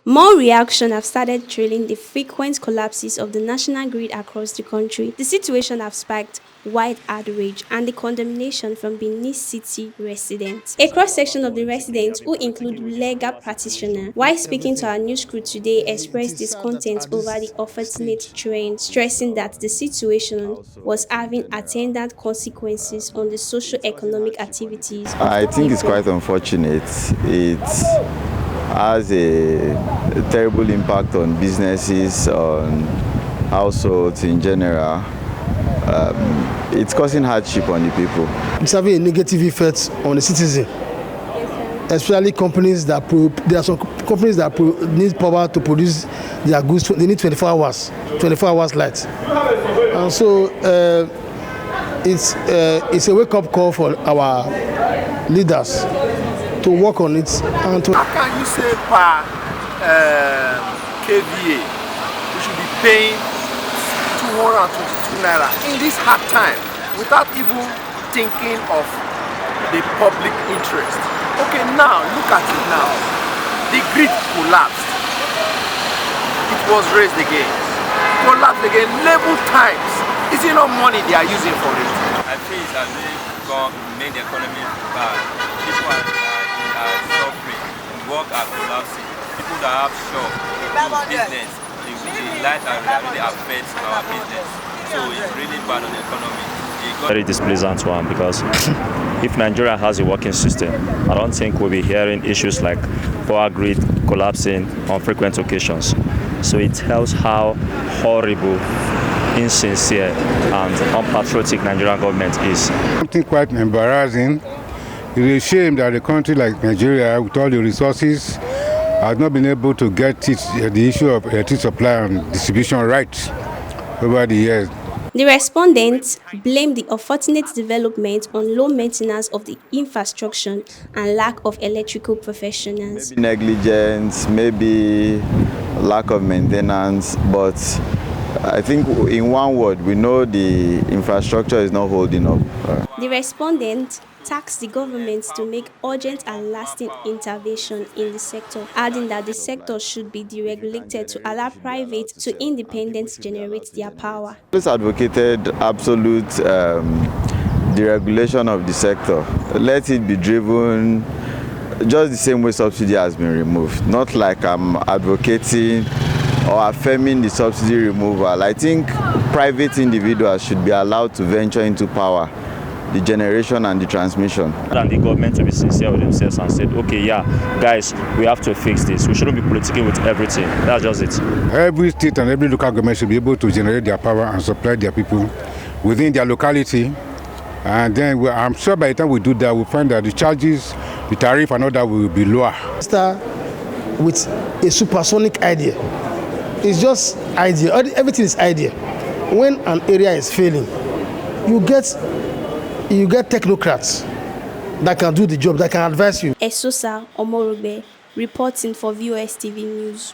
More reaction have started trailing the frequent collapses of the national grid across the country. The situation have sparked wide outrage and the condemnation from Benin City residents. A cross-section of the residents, who include legal practitioners, while speaking to our news crew today, expressed discontent over the unfortunate trend, stressing that the situation was having attendant consequences on the socio-economic activities of I the think it's people. quite unfortunate. It has a terrible impact on businesses, on households in general. It's causing hardship on the people. It's having a negative effect on the citizen, especially companies that there are some companies that need power to produce their goods. They need 24 hours light, and so it's a wake-up call for our leaders to work on it and to. How can you say per KVA we should be paying 222 naira in this hard time without even thinking of the public interest? Okay, now look at it now. The grid collapsed. It was raised again. Collapsed again. Level times. Is it not money they are using for it? I feel it's as if God made the economy bad. People are suffering, work are collapsing. People that have shop, business, the light really affects our business. So it's really bad on the economy. Very displeasant one, because if Nigeria has a working system, I don't think we'll be hearing issues like power grid collapsing on frequent occasions. So it tells how horrible, insincere and unpatriotic Nigerian government is. Something quite embarrassing. It's a shame that a country like Nigeria, with all the resources, has not been able to get the issue of electricity supply and distribution right over the years. The respondents blamed the unfortunate development on low maintenance of the infrastructure and lack of electrical professionals. Maybe negligence, maybe lack of maintenance, but I think in one word, we know the infrastructure is not holding up. The respondent tasked the government to make urgent and lasting intervention in the sector, adding that the sector should be deregulated to allow private to independently generate their power. This advocated absolute deregulation of the sector. Let it be driven just the same way subsidy has been removed. Not like I'm advocating or affirming the subsidy removal. I think private individuals should be allowed to venture into power, the generation and the transmission. And the government to be sincere with themselves and said, okay, yeah, guys, we have to fix this. We shouldn't be politicking with everything. That's just it. Every state and every local government should be able to generate their power and supply their people within their locality. And then I'm sure by the time we do that, we'll find that the charges, the tariff and all that will be lower. Start with a supersonic idea. It's just idea. Everything is idea. When an area is failing, you get technocrats that can do the job, that can advise you. Esosa Omorogbe, reporting for VOS TV News.